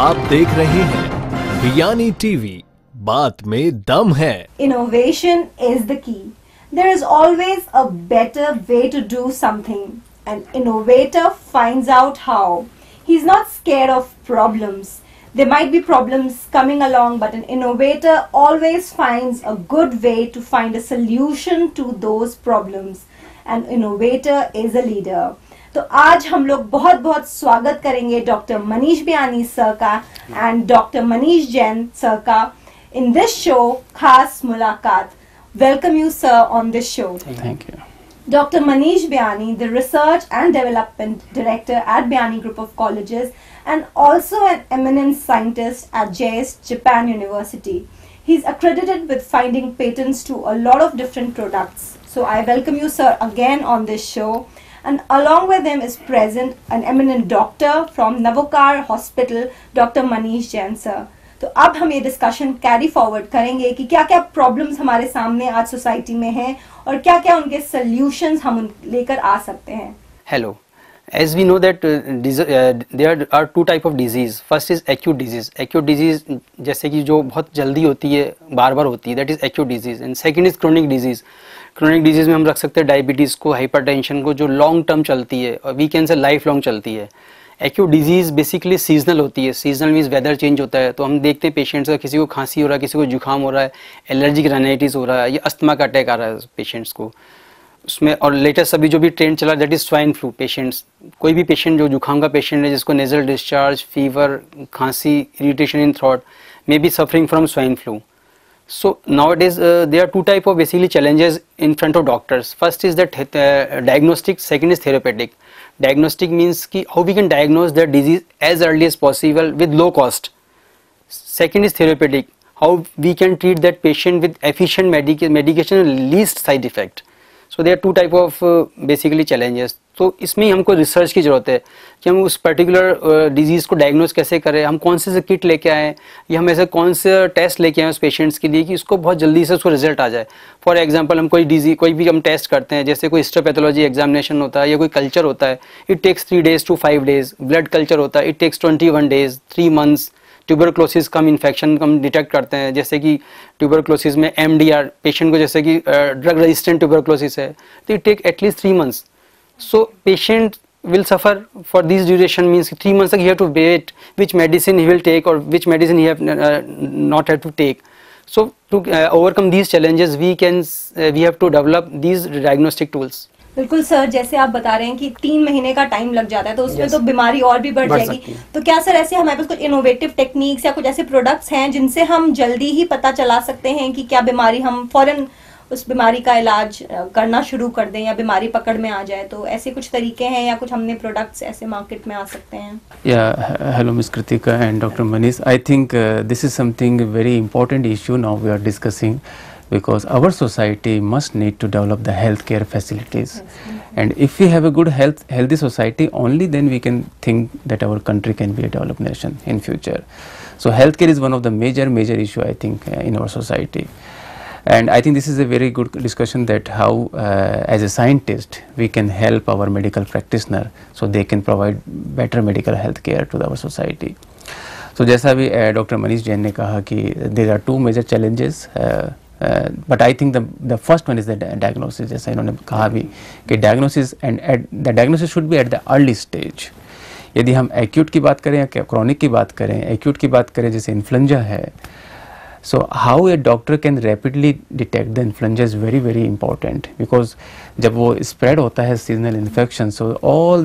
आप देख रहे हैं बियानी टीवी, बात में दम है। Innovation is the key. There is always a better way to do something. An innovator finds out how. He's not scared of problems. There might be problems coming along, but an innovator always finds a good way to find a solution to those problems. An innovator is a leader. तो आज हम लोग बहुत बहुत स्वागत करेंगे doctor Manish Biyani sir का and doctor Manish Jain sir का इन दिस शो खास मुलाकात. Welcome you sir on this show. Thank you. Dr. Manish Biyani, the Research and Development Director at Biyani Group of Colleges and also an eminent scientist at JS Japan University. He's accredited with finding patents to a lot of different products. So I welcome you sir again on this show. And along with him is present an eminent doctor from Navokar Hospital, Dr. Manish Jain sir. तो अब हम ये discussion carry forward करेंगे कि क्या क्या problems हमारे सामने आज सोसाइटी में हैं और क्या क्या उनके सॉल्यूशंस हम लेकर आ सकते हैं. Hello. As we know that there are two type of disease. First is acute disease. Acute disease जैसे कि जो बहुत जल्दी होती है, बार बार होती है, that is acute disease. And second is chronic disease. Chronic disease में हम रख सकते हैं डायबिटीज़ को, हाइपरटेंशन को, जो लॉन्ग टर्म चलती है और we can say life long चलती है. एक्यूट डिजीज़ बेसिकली सीजनल होती है. सीजनल मीन्स वेदर चेंज होता है, तो हम देखते हैं पेशेंट्स का, किसी को खांसी हो रहा है, किसी को जुकाम हो रहा है, एलर्जिक राइनाइटिस हो रहा है, या अस्थमा का अटैक आ रहा है पेशेंट्स को उसमें. और लेटेस्ट अभी जो भी ट्रेंड चला that is swine flu patients. कोई भी पेशेंट जो जुकाम का पेशेंट है जिसको नेजल डिस्चार्ज, फीवर, खांसी, irritation in throat, may be suffering from swine flu. So nowadays there are two type of basically challenges in front of doctors. First is that diagnostic, second is therapeutic. Diagnostic means ki how we can diagnose the disease as early as possible with low cost. Second is therapeutic, how we can treat that patient with efficient medication and least side effect. So there are two type of basically challenges. तो इसमें हमको research की ज़रूरत है कि हम उस particular disease को डायग्नोज कैसे करें, हम कौन से किट लेके आएँ या हम ऐसे कौन से टेस्ट लेके आएँ उस पेशेंट्स के लिए कि उसको बहुत जल्दी से उसको रिजल्ट आ जाए. फॉर एग्जांपल हम कोई भी हम टेस्ट करते हैं, जैसे कोई हिस्टोपैथोलॉजी एग्जामिनेशन होता है या कोई कल्चर होता है, it takes 3 days to 5 days. Blood culture होता है, it takes 21 days, 3 months. Tuberculosis का हम इन्फेक्शन हम डिटेक्ट करते हैं, जैसे कि ट्यूबरक्लोसिस में MDR पेशेंट को, जैसे कि ड्रग रेजिस्टेंट ट्यूबरक्लोसिस है, तो it take at least 3 months. So patient will suffer for this duration, means 3 months he have to wait which medicine he will take or which medicine he have not have to take. So to overcome these challenges we have to develop these diagnostic tools. बिल्कुल sir, जैसे आप बता रहे हैं कि 3 महीने का time लग जाता है तो उसमें तो बीमारी और भी बढ़ जाएगी. तो क्या सर ऐसे हमारे पास कुछ इनोवेटिव टेक्निक्स या कुछ ऐसे प्रोडक्ट्स हैं जिनसे हम जल्दी ही पता चला सकते हैं कि क्या बीमारी, हम फौरन उस बीमारी का इलाज करना शुरू कर दें या बीमारी पकड़ में आ जाए? तो ऐसे कुछ तरीके हैं या कुछ हमने प्रोडक्ट्स ऐसे मार्केट में आ सकते हैं? Hello Ms. Kritika and Dr. Manish. I think this is something very important issue now we are discussing, because our society must need to develop the healthcare facilities. Yes. And if we have a good healthy society, only then we can think that our country can be a developed nation in future. So healthcare is one of the major issue I think in our society. And I think this is a very good discussion that how as a scientist we can help our medical practitioner so they can provide better medical health care to our society. So जैसा भी doctor Manish Jain ने कहा कि there are two major challenges, but I think the first one is the diagnosis. जैसा इन्होंने कहा भी कि diagnosis and the diagnosis should be at the early stage. यदि हम acute की बात करें या chronic की बात करें, acute की बात करें जैसे इन्फ्लुएंजा है, so how a doctor can rapidly detect the influenza is very important, because जब वो spread होता है seasonal infection, so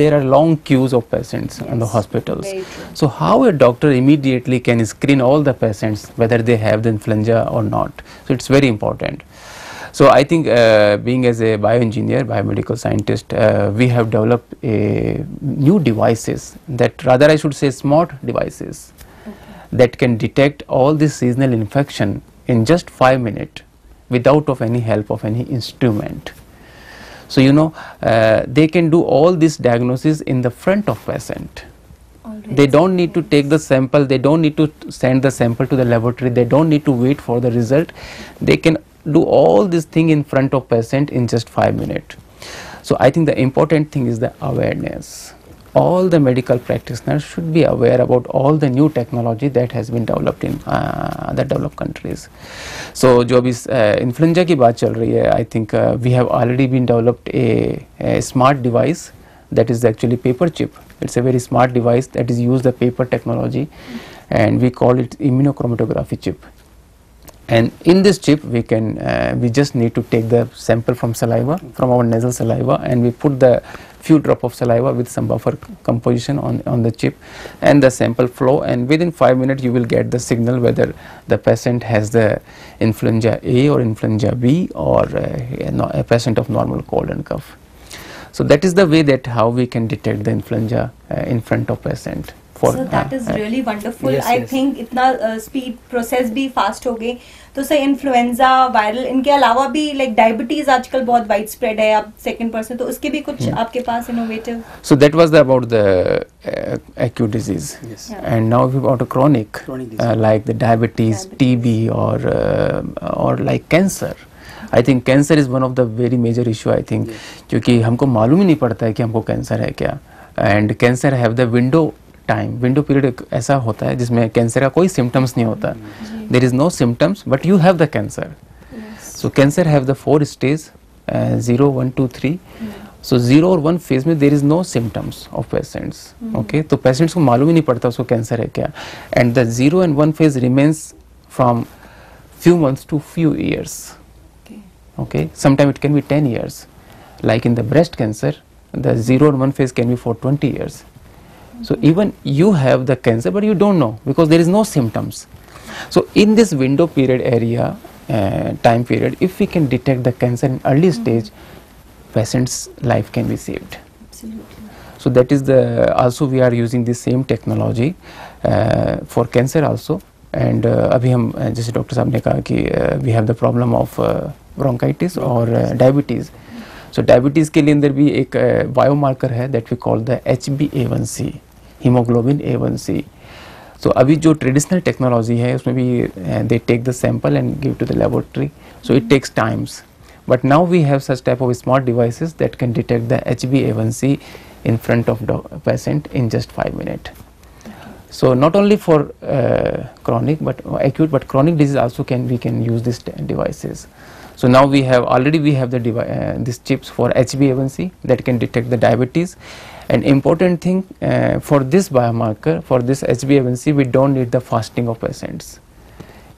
there are long queues of patients in the hospitals. So how a doctor immediately can screen all the patients whether they have the influenza or not. So it's very important. So I think being as a bioengineer, biomedical scientist, we have developed new devices, that rather I should say smart devices, that can detect all this seasonal infection in just 5 minutes without of any help of any instrument. So you know they can do all this diagnosis in the front of patient. They don't need to take the sample, they don't need to send the sample to the laboratory, they don't need to wait for the result. They can do all this thing in front of patient in just 5 minutes. So I think the important thing is the awareness. all the medical practitioners should be aware about all the new technology that has been developed in the developed countries. So जो अभी influenza की बात चल रही है, I think we have already been developed a smart device that is actually paper chip. It's a very smart device that is used the paper technology, and we call it immunochromatography chip. And in this chip we can we just need to take the sample from saliva, from our nasal saliva, and we put the few drop of saliva with some buffer composition on the chip, and the sample flow, and within 5 minutes you will get the signal whether the patient has the influenza A or influenza B, or a patient of normal cold and cough. So that is the way that how we can detect the influenza in front of patient. So that is really wonderful. Yes, I yes. think इतना speed process भी fast हो गई. तो sir influenza, viral, इनके अलावा भी like diabetes आजकल बहुत वाइड स्प्रेड है. आप सेकंड पर्सन, तो उसके भी कुछ आपके पास innovative? So that was about the acute disease. Yes. And now we about a chronic disease. like the diabetes, TB, or like cancer. I think cancer is one of the very major issue, I think, क्योंकि हमको मालूम ही नहीं पड़ता है कि हमको cancer है क्या. And cancer have the window period एक ऐसा होता है जिसमें कैंसर का कोई symptoms नहीं होता. There is no symptoms but you have the cancer. So cancer have the 4 stages, 0, 1, 2, 3. So 0 और 1 phase में there is no symptoms of patients. Okay, तो patients को मालूम ही नहीं पड़ता उसको कैंसर है क्या. And the 0 and 1 phase remains from few months to few years. Okay, sometimes it can be 10 years. Like in the breast cancer, the 0 and 1 phase can be for 20 years. So even you have the cancer but you don't know because there is no symptoms. So in this window period area, time period, if we can detect the cancer in early stage, patient's life can be saved. Absolutely. So that is the, also we are using the same technology for cancer also. And अभी हम जैसे doctor साहब ने कहा कि we have the problem of bronchitis और diabetes. So diabetes के लिए अंदर भी एक बायोमार्कर है that we call the HbA1c, hemoglobin A1c. So अभी जो ट्रेडिशनल टेक्नोलॉजी है उसमें भी they take the sample and give to the laboratory. So it takes times. But now we have such type of smart devices that can detect the HbA1c in front of the patient in just 5 minutes. So not only for chronic but acute, but chronic disease also we can use these devices. So now we have the these chips for HbA1c that can detect the diabetes. And important thing for this biomarker, for this HbA1c, we don't need the fasting of patients.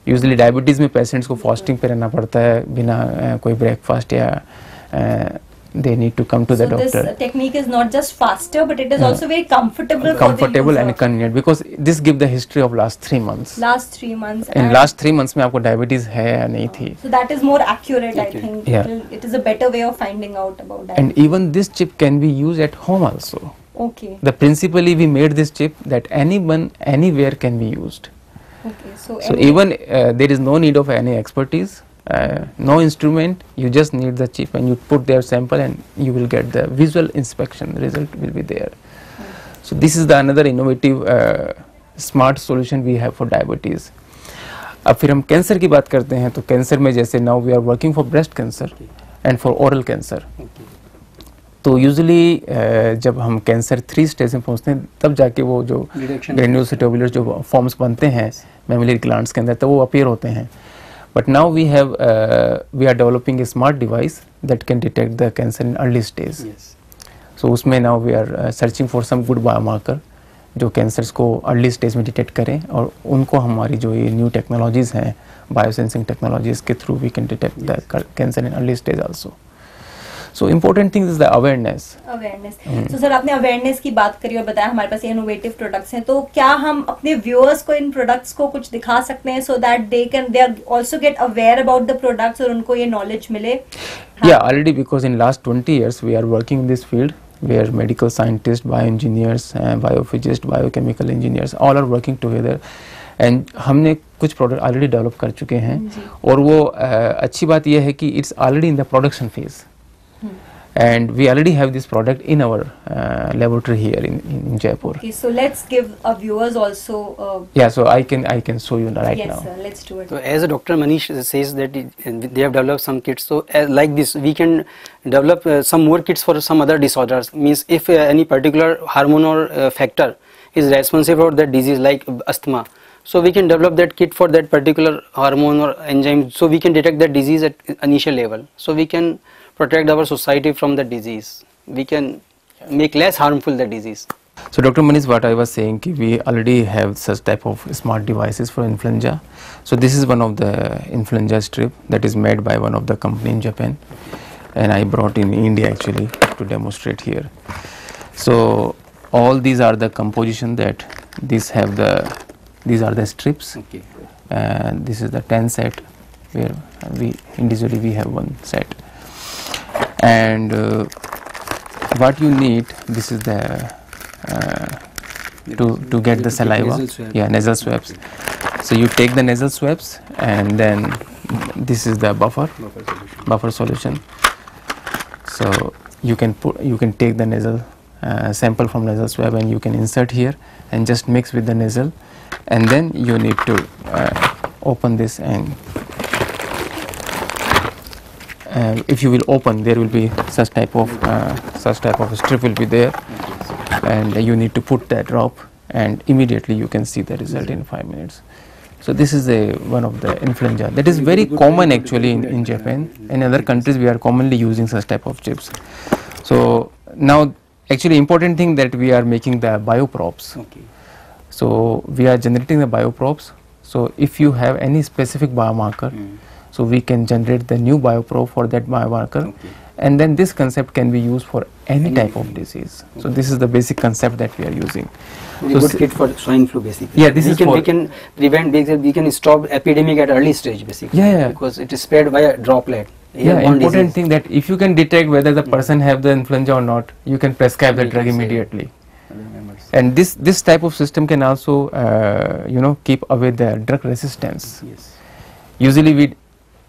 Usually diabetes में patients को fasting पे रहना पड़ता है बिना कोई breakfast या they need to come to the doctor. So this technique is not just faster but it is also very comfortable for the user. And convenient because this give the history of last 3 months. Last 3 months. In last 3 months में आपको diabetes है या नहीं थी. So that is more accurate, I think. Yeah. It is a better way of finding out about that. And even this chip can be used at home also. Okay. The principally we made this chip that anyone anywhere can be used. Okay. So Even there is no need of any expertise. No instrument, you just need the chip and you put their sample and you will get the visual inspection result will be there. So this is the another innovative smart solution we have for diabetes. अब फिर हम cancer की बात करते हैं तो cancer में जैसे now we are working for breast cancer and for oral cancer. तो यूजुअली जब हम कैंसर 3 स्टेज में पहुंचते हैं तब जाके वो जो ग्रेन्यूल्स ट्यूबुलर जो फॉर्म्स बनते हैं मेमोरी ग्लैंड्स के अंदर तो वो अपीयर होते हैं. But now we are developing a smart device that can detect the cancer in early stage. Yes. So उसमें now we are searching for some good biomarker जो cancers को early stage में detect करें और उनको हमारी जो ये new technologies हैं biosensing technologies के through we can detect the cancer in early stage also. So important thing is the awareness. So sir आपने अवेयरनेस की बात करी और बताया हमारे पास इनोवेटिव प्रोडक्ट्स हैं, तो क्या हम अपने व्यूअर्स को इन प्रोडक्ट्स को कुछ दिखा सकते हैं so that they are also get aware about the products और उनको ये नॉलेज मिले? Yeah, already because in last 20 years we are working in this field where medical scientists, bioengineers, biophysicists, biochemical engineers all are working together. And हमने कुछ product already develop कर चुके हैं और वो अच्छी बात यह है कि it's already in the production phase. and we already have this product in our laboratory here in Jaipur. Okay, so let's give our viewers also. Yeah, so I can show you right Yes, now. sir. Let's do it. So as Dr. Manish says that they have developed some kits, so like this we can develop some more kits for some other disorders. Means if any particular hormone or factor is responsible for that disease like asthma, so we can develop that kit for that particular hormone or enzyme, so we can detect that disease at initial level, so we can protect our society from the disease. We can make less harmful the disease. So Dr. Manish, what I was saying, we already have such type of smart devices for influenza. So this is one of the influenza strip that is made by one of the company in Japan, and I brought in India actually to demonstrate here. So all these are the composition that these are the strips, Okay. and this is the 10 set where we individually we have one set, and what you need, this is the to get the saliva, nasal swab. yeah, nasal swabs. So you take the nasal swabs, and then this is the buffer solution. So you can take the nasal sample from nasal swab, and you can insert here and just mix with the nasal, and then you need to open this, and if you will open, there will be such type of strip will be there, and you need to put that drop, and immediately you can see the result in 5 minutes. So this is one of the influenza that is very common actually in Japan. In other countries we are commonly using such type of chips. So now actually important thing that we are making the bioprobes. Okay. So we are generating the bioprobes. So if you have any specific biomarker, so we can generate the new bioprobe for that biomarker, Okay. and then this concept can be used for any type of disease. So this is the basic concept that we are using. Very So good kit for swine flu basically. Yeah, this is for- we can prevent, we can stop epidemic at early stage basically. Yeah. Because it is spread by a droplet. Yeah, Airborne important disease. thing that if you can detect whether the person have the influenza or not, you can prescribe the We drug can say. immediately. And this type of system can also keep away the drug resistance. Yes. Usually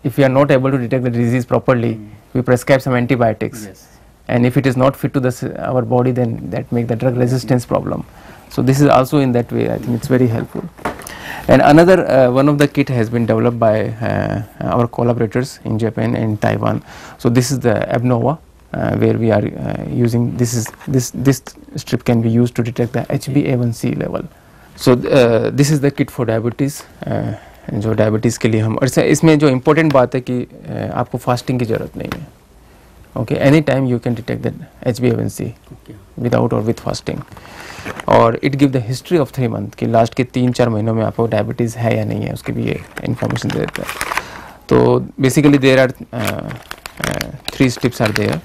if we are not able to detect the disease properly, we prescribe some antibiotics. Yes. And if it is not fit to our body, then that make the drug resistance problem. So this is also in that way, I think it's very helpful. And another one of the kit has been developed by our collaborators in Japan and Taiwan. So this is the Abnova, where we are using this strip can be used to detect the HbA1c level. So this is the kit for diabetes. जो diabetes के लिए हम, और इसमें जो important बात है कि आपको फास्टिंग की ज़रूरत नहीं है. Okay, any time you can detect the HbA1c without और विथ फास्टिंग, और it give the history of 3 month कि लास्ट के 3-4 महीनों में आपको डायबिटीज़ है या नहीं है, उसकी भी ये इन्फॉर्मेशन दे देता है. तो basically there are 3 strips are there.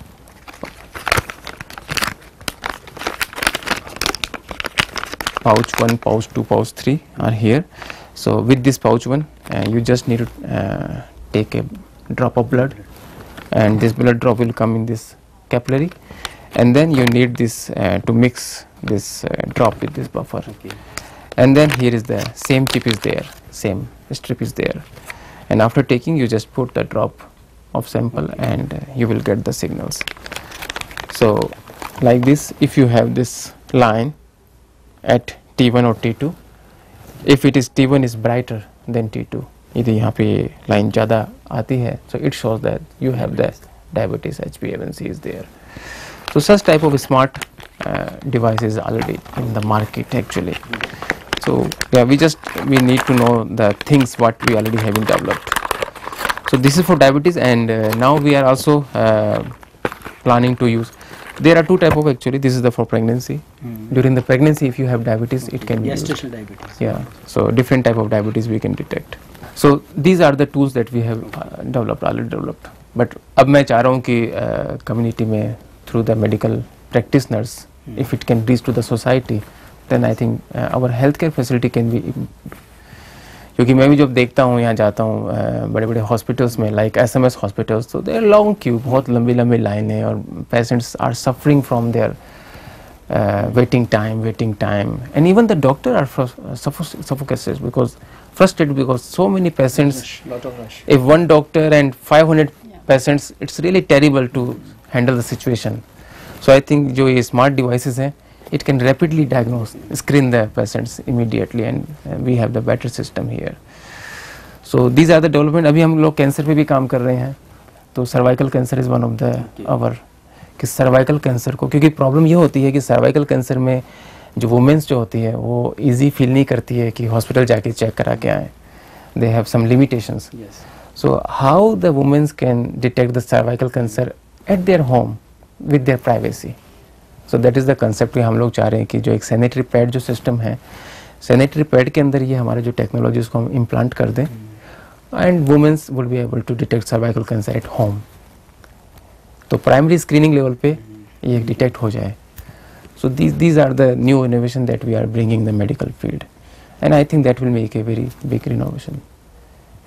Pouch 1, pouch 2, pouch 3 are here. So with this pouch 1, you just need to take a drop of blood, and this blood drop will come in this capillary, and then you need this to mix this drop with this buffer. Okay. And then here is the same chip is there, same strip is there, and after taking you just put the drop of sample, and you will get the signals. So like this, if you have this line at T1 or T2, if it is T1 is brighter than T2, यदि यहाँ पे line ज़्यादा आती है, so it shows that you have the diabetes, HbA1c is there. So such type of smart devices already in the market actually. So yeah, we need to know the things what we already have been developed. So this is for diabetes, and now we are also planning to use. There are 2 type of actually. This is the for pregnancy. During the pregnancy, if you have diabetes, it can be used. Gestational diabetes. Yeah. So different type of diabetes we can detect. So these are the tools that we have already developed. But अब मैं चाह रहा हूँ कि community में through the medical practitioners, if it can reach to the society, then I think our healthcare facility can be. क्योंकि मैं भी जब देखता हूँ, यहाँ जाता हूँ बड़े बड़े हॉस्पिटल्स में, लाइक SMS हॉस्पिटल्स, तो देयर लॉन्ग क्यू, बहुत लंबी लंबी लाइनें, और patients are suffering from their waiting time, and even the doctor are suffocated because frustrated because so many patients. Lot of rush. If one doctor and 500 patients, it's really terrible to handle the situation. So I think जो ये smart devices हैं, it can rapidly diagnose, screen the patients immediately, and we have the better system here. So these are the development. अभी हम लोग cancer पे भी काम कर रहे हैं, तो cervical cancer is one of the our, कि सर्वाइकल कैंसर को, क्योंकि प्रॉब्लम ये होती है कि सर्वाइकल कैंसर में जो वुमेन्स जो होती है वो इजी फील नहीं करती है कि हॉस्पिटल जाके चेक करा के आए, they have some limitations. So how the womens can detect the cervical cancer at their home with their privacy. So that is the concept. हम लोग चाह रहे हैं कि जो एक सैनिटरी पैड जो सिस्टम है, सैनिटरी पैड के अंदर ये हमारे जो टेक्नोलॉजी उसको हम इम्प्लांट कर दें, and womens will be able to detect cervical cancer at home. तो प्राइमरी स्क्रीनिंग लेवल पे ये डिटेक्ट हो जाए. So these are the new innovation that we are bringing in the medical field, and I think that will make a very big innovation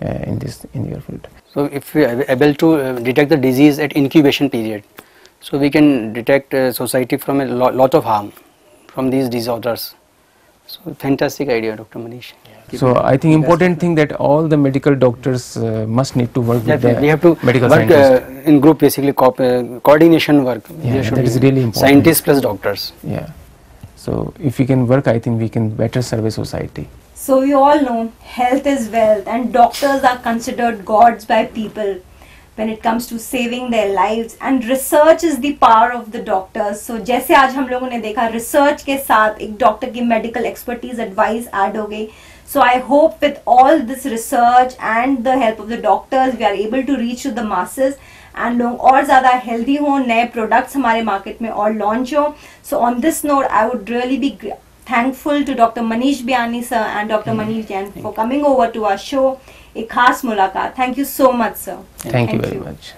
in your field. So if we are able to detect the disease at incubation period, so we can detect society from a lot of harm from these disorders. So fantastic idea, Dr. Manish. So I think important thing that all the medical doctors must need to work with the we have to medical work scientists. In group, basically coordination work. Yeah, There should that is be really important. scientists plus doctors. Yeah. So if we can work, I think we can better serve society. So we all know health is wealth, and doctors are considered gods by people when it comes to saving their lives, and research is the power of the doctors. So जैसे आज हम लोगों ने देखा, research के साथ एक doctor की medical expertise advice add हो गई. So I hope with all this research and the help of the doctors, we are able to reach to the masses, and लोग और ज़्यादा healthy हों, नए products हमारे market में और launch हों. So on this note, I would really be thankful to Dr. Manish Biyani sir and Dr. Manish Jain for coming over to our show. एक खास मुलाकात. Thank you so much, sir. Thank you very much.